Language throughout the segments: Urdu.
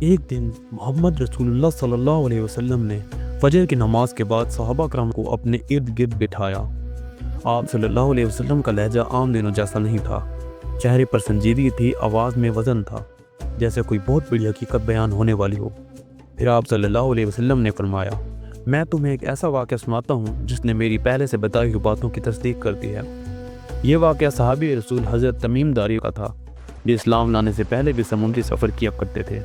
ایک دن محمد رسول اللہ صلی اللہ علیہ وسلم نے فجر کی نماز کے بعد صحابہ کرام کو اپنے ارد گرد بٹھایا۔ آپ صلی اللہ علیہ وسلم کا لہجہ عام دنوں جیسا نہیں تھا، چہرے پر سنجیدگی تھی، آواز میں وزن تھا، جیسے کوئی بہت بڑی حقیقت بیان ہونے والی ہو۔ پھر آپ صلی اللہ علیہ وسلم نے فرمایا، میں تمہیں ایک ایسا واقعہ سناتا ہوں جس نے میری پہلے سے بتائی ہوئی باتوں کی تصدیق کر دی ہے۔ یہ واقعہ صحابی رسول حضرت تمیم داری کا تھا، جو اسلام لانے سے پہلے بھی سمندری سفر کیا کرتے تھے۔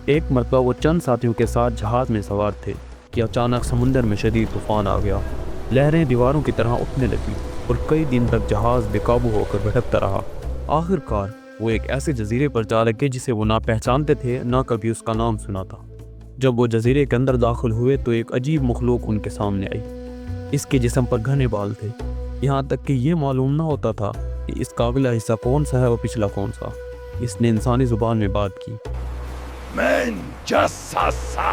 ایک مرتبہ وہ چند ساتھیوں کے ساتھ جہاز میں سوار تھے کہ اچانک سمندر میں شدید طوفان آ گیا۔ لہریں دیواروں کی طرح اٹھنے لگیں اور کئی دن تک جہاز بے قابو ہو کر بھٹکتا رہا۔ آخر کار وہ ایک ایسے جزیرے پر جا لگے جسے وہ نہ پہچانتے تھے، نہ کبھی اس کا نام سنا تھا۔ جب وہ جزیرے کے اندر داخل ہوئے تو ایک عجیب مخلوق ان کے سامنے آئی۔ اس کے جسم پر گھنے بال تھے، یہاں تک کہ یہ معلوم نہ ہوتا تھا کہ اس کا اگلا حصہ کون سا ہے اور پچھلا کون سا۔ اس نے انسانی زبان میں بات کی، من جسسا،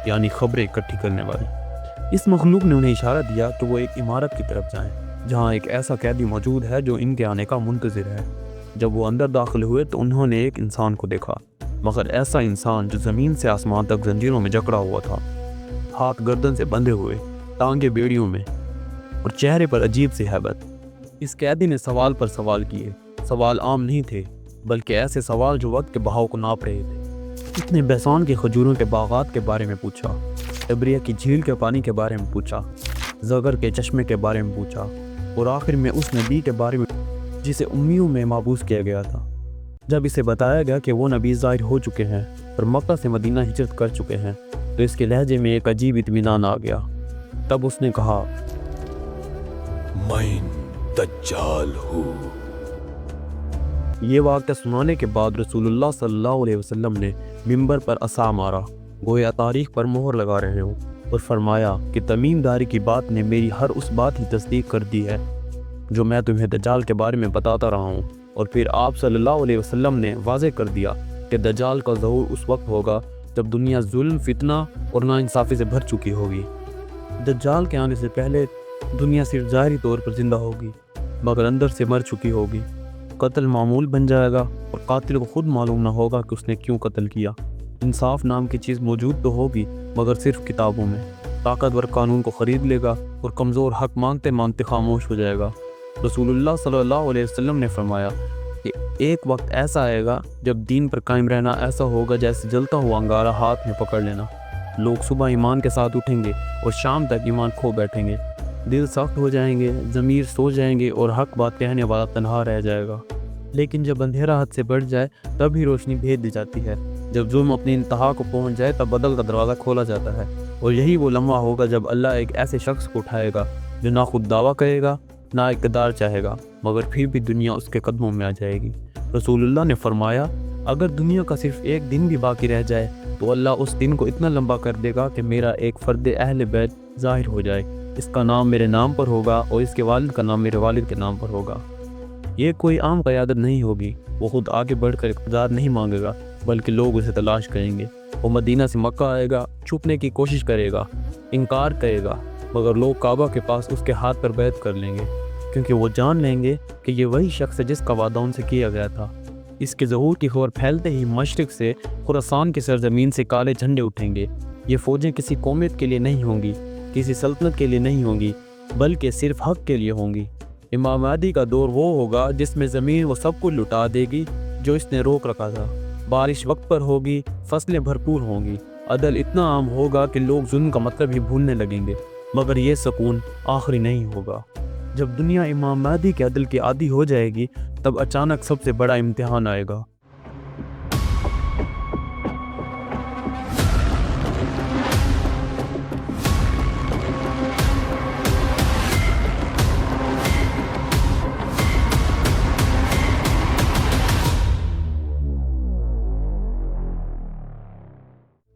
یعنی خبریں اکٹھی کرنے والی۔ اس مخلوق نے انہیں اشارہ دیا کہ وہ ایک عمارت کی طرف جائیں جہاں ایک ایسا قیدی موجود ہے جو ان کے آنے کا منتظر ہے۔ جب وہ اندر داخل ہوئے تو انہوں نے ایک انسان کو دیکھا، مگر ایسا انسان جو زمین سے آسمان تک زنجیروں میں جکڑا ہوا تھا، ہاتھ گردن سے بندھے ہوئے، ٹانگیں بیڑیوں میں، اور چہرے پر عجیب سی ہیبت۔ اس قیدی نے سوال پر سوال کیے۔ سوال عام نہیں تھے، بلکہ ایسے سوال جو وقت کے بہاؤ کو ناپ رہے تھے۔ اس نے بیسان کے کھجوروں کے باغات کے بارے میں پوچھا، ابریہ کی جھیل کے پانی کے بارے میں پوچھا، زغر کے چشمے کے بارے میں پوچھا، اور آخر میں اس نبی کے بارے میں جسے امیوں میں مابعوث کیا گیا تھا۔ جب اسے بتایا گیا کہ وہ نبی ظاہر ہو چکے ہیں اور مکہ سے مدینہ ہجرت کر چکے ہیں تو اس کے لہجے میں ایک عجیب اطمینان آ گیا۔ تب اس نے کہا، میں دجال ہوں۔ یہ واقعہ سنانے کے بعد رسول اللہ صلی اللہ علیہ وسلم نے منبر پر عصا مارا، گویا تاریخ پر مہر لگا رہے ہوں، اور فرمایا کہ تمیم داری کی بات نے میری ہر اس بات کی تصدیق کر دی ہے جو میں تمہیں دجال کے بارے میں بتاتا رہا ہوں۔ اور پھر آپ صلی اللہ علیہ وسلم نے واضح کر دیا کہ دجال کا ظہور اس وقت ہوگا جب دنیا ظلم، فتنہ اور ناانصافی سے بھر چکی ہوگی۔ دجال کے آنے سے پہلے دنیا صرف ظاہری طور پر زندہ ہوگی، مگر اندر سے مر چکی ہوگی۔ قتل معمول بن جائے گا اور قاتل کو خود معلوم نہ ہوگا کہ اس نے کیوں قتل کیا۔ انصاف نام کی چیز موجود تو ہوگی، مگر صرف کتابوں میں۔ طاقتور قانون کو خرید لے گا اور کمزور حق مانگتے مانگتے خاموش ہو جائے گا۔ رسول اللہ صلی اللہ علیہ وسلم نے فرمایا کہ ایک وقت ایسا آئے گا جب دین پر قائم رہنا ایسا ہوگا جیسے جلتا ہوا انگارہ ہاتھ میں پکڑ لینا۔ لوگ صبح ایمان کے ساتھ اٹھیں گے اور شام تک ایمان کھو بیٹھیں گے، دل سخت ہو جائیں گے، ضمیر سو جائیں گے اور حق بات کہنے والا تنہا رہ جائے گا۔ لیکن جب اندھیرا حد سے بڑھ جائے تب ہی روشنی بھیج دی جاتی ہے۔ جب ظلم اپنی انتہا کو پہنچ جائے تب بدل کا دروازہ کھولا جاتا ہے، اور یہی وہ لمحہ ہوگا جب اللہ ایک ایسے شخص کو اٹھائے گا جو نہ خود دعویٰ کرے گا نہ اقتدار چاہے گا، مگر پھر بھی دنیا اس کے قدموں میں آ جائے گی۔ رسول اللہ نے فرمایا، اگر دنیا کا صرف ایک دن بھی باقی رہ جائے تو اللہ اس دن کو اتنا لمبا کر دے گا کہ میرا ایک فرد اہل بیت ظاہر ہو جائے، اس کا نام میرے نام پر ہوگا اور اس کے والد کا نام میرے والد کے نام پر ہوگا۔ یہ کوئی عام قیادت نہیں ہوگی، وہ خود آگے بڑھ کر اقتدار نہیں مانگے گا، بلکہ لوگ اسے تلاش کریں گے۔ وہ مدینہ سے مکہ آئے گا، چھپنے کی کوشش کرے گا، انکار کرے گا، مگر لوگ کعبہ کے پاس اس کے ہاتھ پر بیعت کر لیں گے، کیونکہ وہ جان لیں گے کہ یہ وہی شخص ہے جس کا وعدہ ان سے کیا گیا تھا۔ اس کے ظہور کی خبر پھیلتے ہی مشرق سے خراسان کی سرزمین سے کالے جھنڈے اٹھیں گے۔ یہ فوجیں کسی قومیت کے لیے نہیں ہوں گی، کسی سلطنت کے لیے نہیں ہوں گی، بلکہ صرف حق کے لیے ہوں گی۔ امام مہدی کا دور وہ ہوگا جس میں زمین وہ سب کچھ لٹا دے گی جو اس نے روک رکھا تھا، بارش وقت پر ہوگی، فصلیں بھرپور ہوں گی، عدل اتنا عام ہوگا کہ لوگ ظلم کا مطلب ہی بھولنے لگیں گے۔ مگر یہ سکون آخری نہیں ہوگا۔ جب دنیا امام مہدی کے عدل کی عادی ہو جائے گی تب اچانک سب سے بڑا امتحان آئے گا۔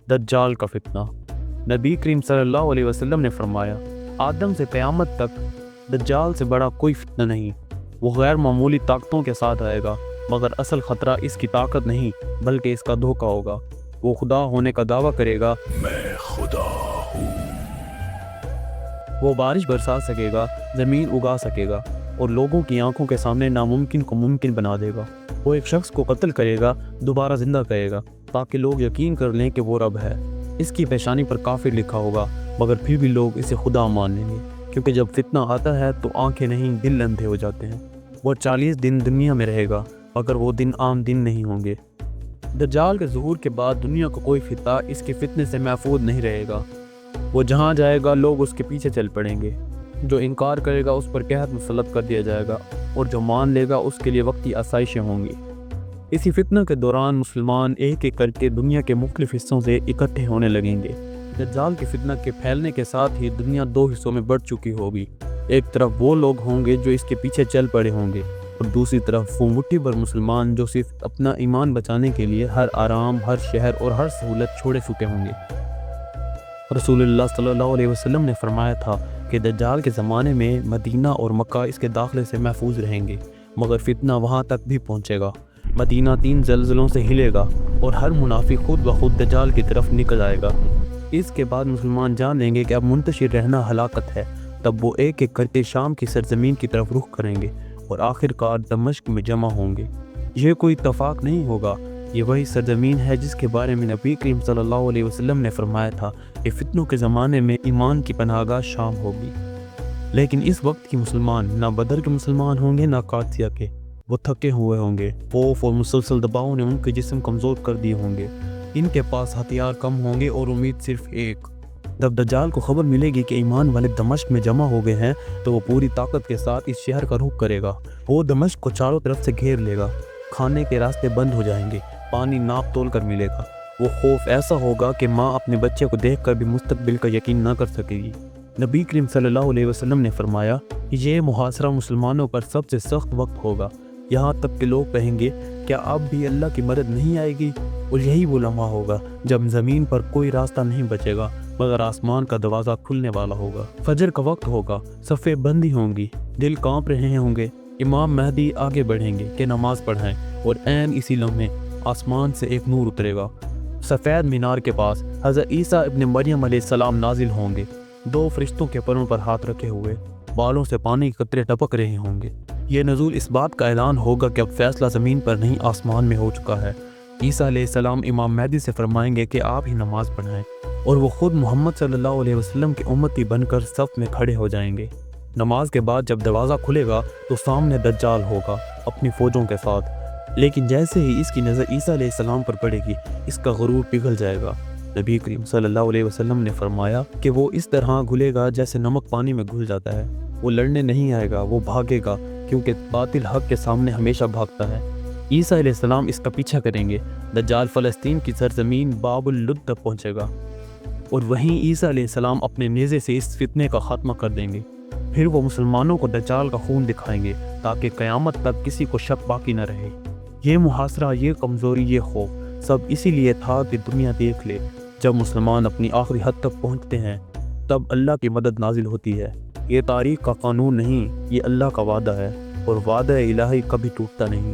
دجال کا فتنہ۔ نبی کریم صلی اللہ علیہ وسلم نے فرمایا، آدم سے قیامت تک دجال سے بڑا کوئی فتنہ نہیں۔ وہ غیر معمولی طاقتوں کے ساتھ آئے گا، مگر اصل خطرہ اس کی طاقت نہیں بلکہ اس کا دھوکہ ہوگا۔ وہ خدا ہونے کا دعویٰ کرے گا، میں خدا ہوں۔ وہ بارش برسا سکے گا، زمین اگا سکے گا، اور لوگوں کی آنکھوں کے سامنے ناممکن کو ممکن بنا دے گا۔ وہ ایک شخص کو قتل کرے گا، دوبارہ زندہ کرے گا تاکہ لوگ یقین کر لیں کہ وہ رب ہے۔ اس کی پیشانی پر کافر لکھا ہوگا، مگر پھر بھی لوگ اسے خدا مان لیں گے، کیونکہ جب فتنہ آتا ہے تو آنکھیں نہیں دل اندھے ہو جاتے ہیں۔ وہ 40 دن دنیا میں رہے گا، مگر وہ دن عام دن نہیں ہوں گے۔ دجال کے ظہور کے بعد دنیا کا کوئی فتنہ اس کے فتنے سے محفوظ نہیں رہے گا۔ وہ جہاں جائے گا لوگ اس کے پیچھے چل پڑیں گے۔ جو انکار کرے گا اس پر قحط مسلط کر دیا جائے گا، اور جو مان لے گا اس کے لیے وقتی آسائشیں ہوں گی۔ اسی فتنہ کے دوران مسلمان ایک ایک کر کے دنیا کے مختلف حصوں سے اکٹھے ہونے لگیں گے۔ دجال کے فتنہ کے پھیلنے کے ساتھ ہی دنیا 2 حصوں میں بڑھ چکی ہوگی۔ ایک طرف وہ لوگ ہوں گے جو اس کے پیچھے چل پڑے ہوں گے، اور دوسری طرف وہ مٹھی بھر مسلمان جو صرف اپنا ایمان بچانے کے لیے ہر آرام، ہر شہر اور ہر سہولت چھوڑے چکے ہوں گے۔ رسول اللہ صلی اللہ علیہ وسلم نے فرمایا تھا کہ دجال کے زمانے میں مدینہ اور مکہ اس کے داخلے سے محفوظ رہیں گے، مگر فتنہ وہاں تک بھی پہنچے گا۔ مدینہ 3 زلزلوں سے ہلے گا اور ہر منافق خود بخود دجال کی طرف نکل آئے گا۔ اس کے بعد مسلمان جان لیں گے کہ اب منتشر رہنا ہلاکت ہے۔ تب وہ ایک ایک کر کے شام کی سرزمین کی طرف رخ کریں گے اور آخر کار دمشق میں جمع ہوں گے۔ یہ کوئی اتفاق نہیں ہوگا، یہ وہی سرزمین ہے جس کے بارے میں نبی کریم صلی اللہ علیہ وسلم نے فرمایا تھا کہ فتنوں کے زمانے میں ایمان کی پناہ گاہ شام ہوگی۔ لیکن اس وقت کی مسلمان نہ بدر کے مسلمان ہوں گے نہ قادسیہ کے۔ وہ تھکے ہوئے ہوں گے، خوف اور مسلسل دباؤ نے ان کے جسم کمزور کر دیے ہوں گے۔ ان کے پاس ہتھیار کم ہوں گے اور امید صرف ایک۔ جب دجال کو خبر ملے گی کہ ایمان والے دمشق میں جمع ہو گئے ہیں تو وہ پوری طاقت کے ساتھ اس شہر کا رخ کرے گا۔ وہ دمشق کو چاروں طرف سے گھیر لے گا، کھانے کے راستے بند ہو جائیں گے، پانی ناپ تول کر ملے گا۔ وہ خوف ایسا ہوگا کہ ماں اپنے بچے کو دیکھ کر بھی مستقبل کا یقین نہ کر سکے گی۔ نبی کریم صلی اللہ علیہ وسلم نے فرمایا کہ یہ محاصرہ مسلمانوں پر سب سے سخت وقت ہوگا، یہاں تک کہ لوگ کہیں گے کیا اب بھی اللہ کی مدد نہیں آئے گی؟ اور یہی وہ لمحہ ہوگا جب زمین پر کوئی راستہ نہیں بچے گا مگر آسمان کا دروازہ کھلنے والا ہوگا۔ فجر کا وقت ہوگا، صفیں بندی ہوں گی، دل کانپ رہے ہوں گے۔ امام مہدی آگے بڑھیں گے کہ نماز پڑھائیں، اور عین اسی لمحے آسمان سے ایک نور اترے گا۔ سفید مینار کے پاس حضرت عیسیٰ ابن مریم علیہ السلام نازل ہوں گے، 2 فرشتوں کے پروں پر ہاتھ رکھے ہوئے، بالوں سے پانی کے قطرے ٹپک رہے ہوں گے۔ یہ نزول اس بات کا اعلان ہوگا کہ اب فیصلہ زمین پر نہیں آسمان میں ہو چکا ہے۔ عیسیٰ علیہ السلام امام مہدی سے فرمائیں گے کہ آپ ہی نماز پڑھائیں، اور وہ خود محمد صلی اللہ علیہ وسلم کے امتی بن کر صف میں کھڑے ہو جائیں گے۔ نماز کے بعد جب دروازہ کھلے گا تو سامنے دجال ہوگا اپنی فوجوں کے ساتھ، لیکن جیسے ہی اس کی نظر عیسیٰ علیہ السلام پر پڑے گی اس کا غرور پگھل جائے گا۔ نبی کریم صلی اللہ علیہ وسلم نے فرمایا کہ وہ اس طرح گھلے گا جیسے نمک پانی میں گھل جاتا ہے۔ وہ لڑنے نہیں آئے گا، وہ بھاگے گا، کیونکہ باطل حق کے سامنے ہمیشہ بھاگتا ہے۔ عیسیٰ علیہ السلام اس کا پیچھا کریں گے۔ دجال فلسطین کی سرزمین باب اللد تک پہنچے گا، اور وہیں عیسیٰ علیہ السلام اپنے نیزے سے اس فتنے کا خاتمہ کر دیں گے۔ پھر وہ مسلمانوں کو دجال کا خون دکھائیں گے تاکہ قیامت تک کسی کو شک باقی نہ رہے۔ یہ محاصرہ، یہ کمزوری، یہ خوف سب اسی لیے تھا کہ دنیا دیکھ لے جب مسلمان اپنی آخری حد تک پہنچتے ہیں تب اللہ کی مدد نازل ہوتی ہے۔ یہ تاریخ کا قانون نہیں، یہ اللہ کا وعدہ ہے، اور وعدہ الہی کبھی ٹوٹتا نہیں۔